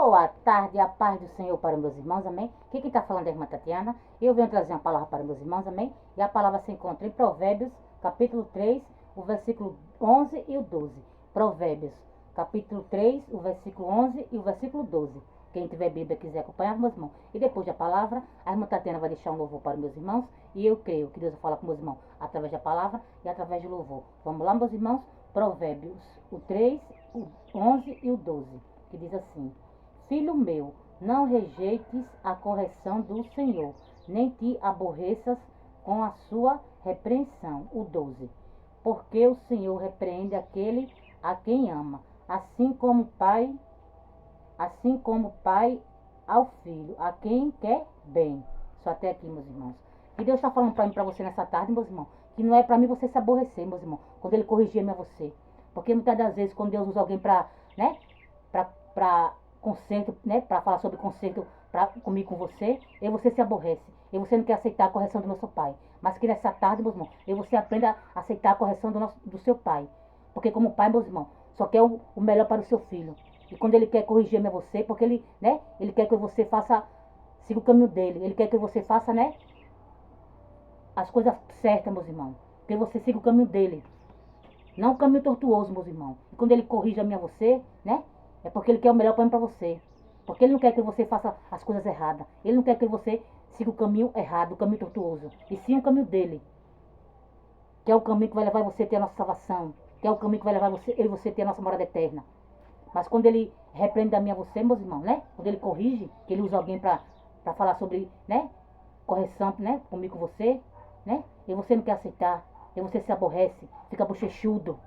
Boa tarde, a paz do Senhor para meus irmãos, amém? Aqui quem está falando é a irmã Tatiana. Eu venho trazer uma palavra para meus irmãos, amém? E a palavra se encontra em Provérbios, capítulo 3, o versículo 11 e o 12. Provérbios, capítulo 3, o versículo 11 e o versículo 12. Quem tiver Bíblia e quiser acompanhar, meus irmãos. E depois da palavra, a irmã Tatiana vai deixar um louvor para meus irmãos. E eu creio que Deus vai falar com meus irmãos através da palavra e através do louvor. Vamos lá, meus irmãos? Provérbios, o 3, o 11 e o 12, que diz assim: Filho meu, não rejeites a correção do Senhor, nem te aborreças com a sua repreensão. O 12. Porque o Senhor repreende aquele a quem ama, assim como o pai ao filho, a quem quer bem. Só até aqui, meus irmãos. E Deus está falando para mim, para você nessa tarde, meus irmãos, que não é para mim você se aborrecer, meus irmãos, quando Ele corrigir a você. Porque muitas das vezes, quando Deus usa alguém para, né, para conserto, né, para falar sobre conserto comigo, com você, e você se aborrece. E você não quer aceitar a correção do nosso pai. Mas que nessa tarde, meus irmãos, e você aprenda a aceitar a correção do seu pai. Porque como pai, meus irmãos, só quer o melhor para o seu filho. E quando ele quer corrigir você, porque ele, né, ele quer que você siga o caminho dele. Ele quer que você faça, né, as coisas certas, meus irmãos. Que você siga o caminho dele. Não o caminho tortuoso, meus irmãos. E quando ele corrige você, né, é porque ele quer o melhor para você. Porque ele não quer que você faça as coisas erradas. Ele não quer que você siga o caminho errado, o caminho tortuoso. E sim o caminho dele. Que é o caminho que vai levar você a ter a nossa salvação. Que é o caminho que vai levar eu e você a ter a nossa morada eterna. Mas quando ele repreende a mim a você, meus irmãos, né? Quando ele corrige, que ele usa alguém para falar sobre, né, correção, né, comigo, com você, né? E você não quer aceitar. E você se aborrece, fica bochechudo.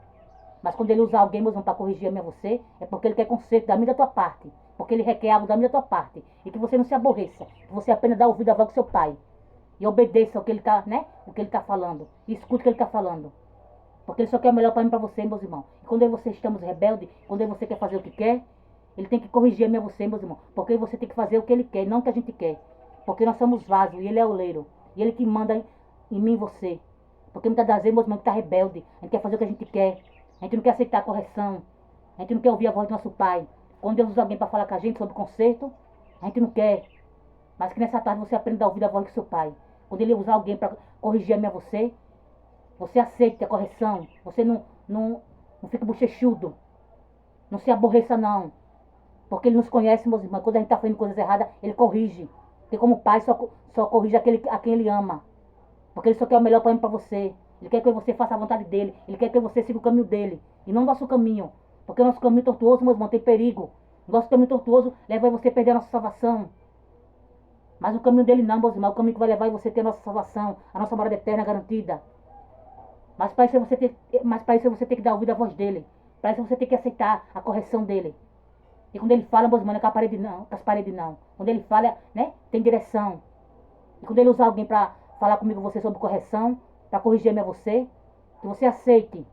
Mas quando ele usa alguém, meus irmãos, para corrigir a mim a você, é porque ele quer conserto da minha e da tua parte. Porque ele requer algo da minha e da tua parte. E que você não se aborreça. Que você apenas dá ouvido à voz do seu pai. E obedeça o que ele está, né? O que ele está falando. E escute o que ele está falando. Porque ele só quer o melhor para mim e para você, meus irmãos. E quando eu e você estamos rebeldes, quando eu e você quer fazer o que quer, ele tem que corrigir a mim e você, meus irmãos. Porque você tem que fazer o que ele quer, não o que a gente quer. Porque nós somos vasos e ele é o oleiro. E ele que manda em mim e você. Porque muitas das vezes, meus irmãos, a gente está rebelde. A gente quer fazer o que a gente quer. A gente não quer aceitar a correção. A gente não quer ouvir a voz do nosso pai. Quando Deus usa alguém para falar com a gente sobre conserto, a gente não quer. Mas que nessa tarde você aprenda a ouvir a voz do seu pai. Quando ele usar alguém para corrigir a mim a você, você aceite a correção. Você não fica bochechudo. Não se aborreça, não. Porque ele nos conhece, meus irmãos. Quando a gente está fazendo coisas erradas, ele corrige. Porque como pai só corrige aquele a quem ele ama. Porque ele só quer o melhor para mim e para você. Ele quer que você faça a vontade dele. Ele quer que você siga o caminho dele. E não o nosso caminho. Porque o nosso caminho tortuoso, meus irmãos, tem perigo. O nosso caminho tortuoso leva você a perder a nossa salvação. Mas o caminho dele não, meus irmãos. O caminho que vai levar você a ter a nossa salvação. A nossa morada eterna garantida. Mas para isso você tem que dar ouvido à voz dele. Para isso você tem que aceitar a correção dele. E quando ele fala, meus irmãos, não é com a parede não. Com as paredes não. Quando ele fala, né, tem direção. E quando ele usar alguém para falar comigo você sobre correção, para corrigir a você, que você aceite.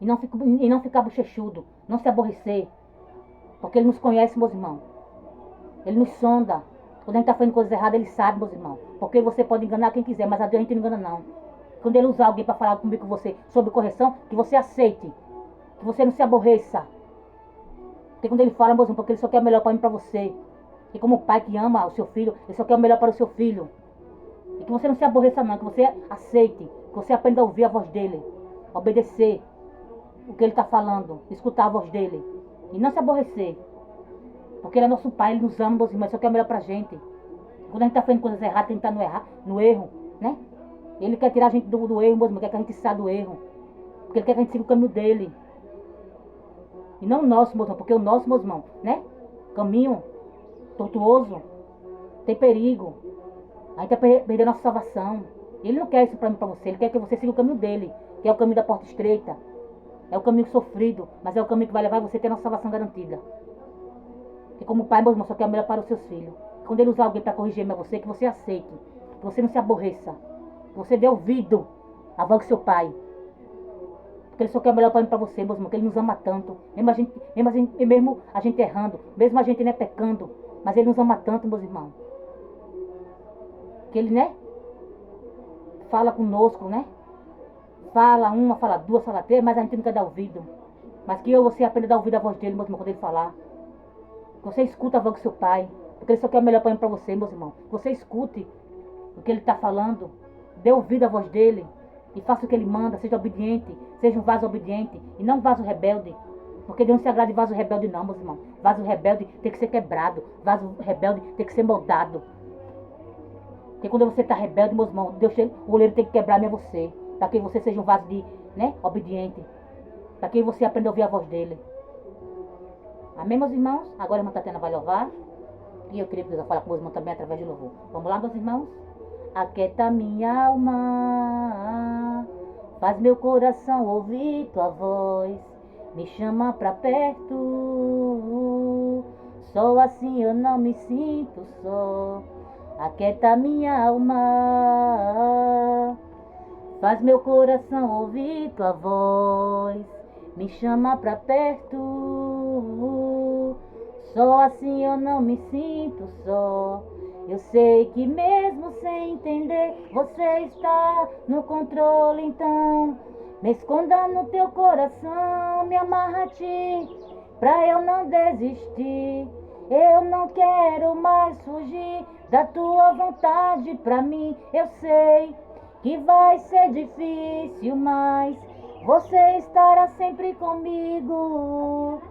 E não ficar bochechudo, não se aborrecer. Porque ele nos conhece, meus irmãos. Ele nos sonda. Quando a gente está fazendo coisas erradas, ele sabe, meus irmãos. Porque você pode enganar quem quiser, mas a Deus a gente não engana, não. Quando ele usar alguém para falar comigo com você sobre correção, que você aceite. Que você não se aborreça. Porque quando ele fala, meus irmãos, porque ele só quer o melhor para mim e para você. E como pai que ama o seu filho, ele só quer o melhor para o seu filho. E que você não se aborreça não, que você aceite, que você aprenda a ouvir a voz dele, obedecer o que ele está falando, escutar a voz dele. E não se aborrecer. Porque ele é nosso pai, ele nos ama, meus irmãos, só quer o melhor pra gente. Quando a gente está fazendo coisas erradas, a gente está no erro, né? Ele quer tirar a gente do erro, meus irmãos, quer que a gente saia do erro. Porque ele quer que a gente siga o caminho dele. E não o nosso, meus irmãos, porque o nosso, meus irmãos, né? Caminho tortuoso, tem perigo. A gente vai perder a nossa salvação. Ele não quer isso para mim, para você. Ele quer que você siga o caminho dele, que é o caminho da porta estreita. É o caminho sofrido, mas é o caminho que vai levar você a ter a nossa salvação garantida. E como pai, meu irmão, só quer o melhor para os seus filhos. Quando ele usar alguém para corrigir você, que você aceite. Que você não se aborreça. Que você dê ouvido à voz do seu pai. Porque ele só quer o melhor para mim, para você, meu irmão, que ele nos ama tanto. Mesmo a gente errando, mesmo a gente, né, pecando, mas ele nos ama tanto, meus irmãos. Que ele, né, fala conosco, né? Fala uma, fala duas, fala três, mas a gente não quer dar ouvido. Mas que eu e você aprenda a dar ouvido à voz dele, meu irmão, quando ele falar. Que você escuta a voz do seu pai. Porque ele só quer o melhor para você, meus irmãos. Que você escute o que ele está falando. Dê ouvido à voz dele. E faça o que ele manda. Seja obediente. Seja um vaso obediente. E não um vaso rebelde. Porque Deus não se agrada de vaso rebelde não, meus irmãos. Vaso rebelde tem que ser quebrado. Vaso rebelde tem que ser moldado. Porque quando você está rebelde, meus irmãos, Deus, o oleiro tem que quebrar mesmo você. Para que você seja um vaso de, obediente. Para que você aprenda a ouvir a voz dele. Amém, meus irmãos? Agora a irmã Tatiana vai louvar. E eu queria que Deus fale com meus irmãos também através do louvor. Vamos lá, meus irmãos? Aquieta minha alma. Faz meu coração ouvir tua voz. Me chama pra perto. Só assim eu não me sinto só. Aquieta minha alma. Faz meu coração ouvir tua voz. Me chama pra perto. Só assim eu não me sinto só. Eu sei que mesmo sem entender, você está no controle, então me esconda no teu coração, me amarra a ti, pra eu não desistir. Eu não quero mais fugir da tua vontade pra mim. Eu sei que vai ser difícil, mas você estará sempre comigo.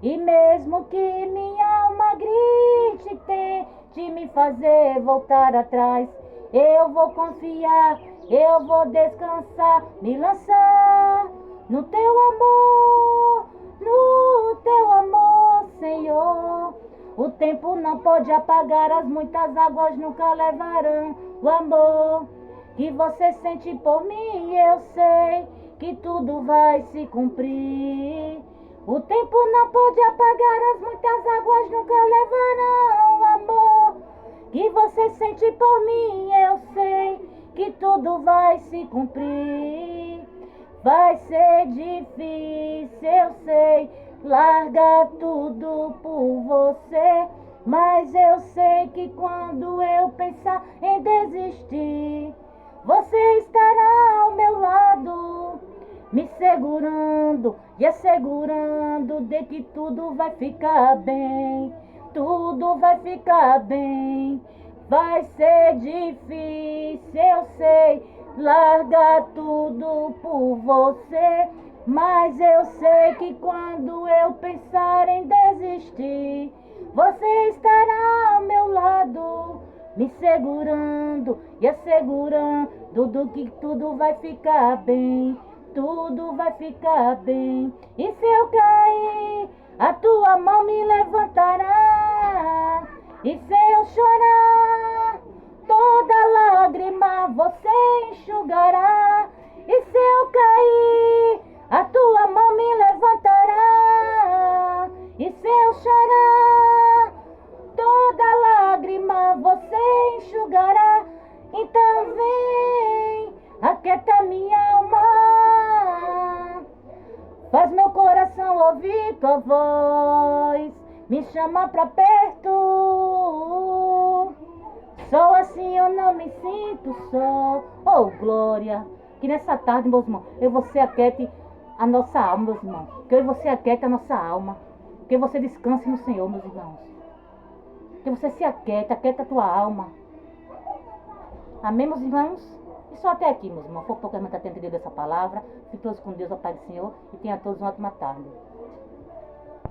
E mesmo que minha alma grite, tente me fazer voltar atrás, eu vou confiar, eu vou descansar, me lançar no teu amor, Senhor. O tempo não pode apagar, as muitas águas nunca levarão o amor que você sente por mim. Eu sei que tudo vai se cumprir. O tempo não pode apagar, as muitas águas nunca levarão o amor que você sente por mim. Eu sei que tudo vai se cumprir. Vai ser difícil, eu sei, largar tudo por você, mas eu sei que quando eu pensar em desistir, você estará ao meu lado, me segurando e assegurando de que tudo vai ficar bem. Tudo vai ficar bem. Vai ser difícil, eu sei, largar tudo por você, mas eu sei que quando eu pensar em desistir, você estará ao meu lado, me segurando e assegurando do que tudo vai ficar bem. Tudo vai ficar bem. E se eu cair, a tua mão me levantará. E se eu chorar, toda lágrima você enxugará. E se eu cair, a tua mão me levantará. E se eu chorar, toda lágrima você enxugará. Então vem, aquieta minha alma. Faz meu coração ouvir tua voz. Me chama pra perto. Só assim eu não me sinto só. Oh, glória. Que nessa tarde, meus irmãos, eu e você aquiete a nossa alma, meus irmãos. Que eu e você aquiete a nossa alma. Que você descanse no Senhor, meus irmãos. Que você se aquieta a tua alma. Amém, meus irmãos? E só até aqui, meus irmãos. Foi pouco a gente está entendido essa palavra. Fique todos com Deus, ó Pai do Senhor. E tenha todos uma ótima tarde.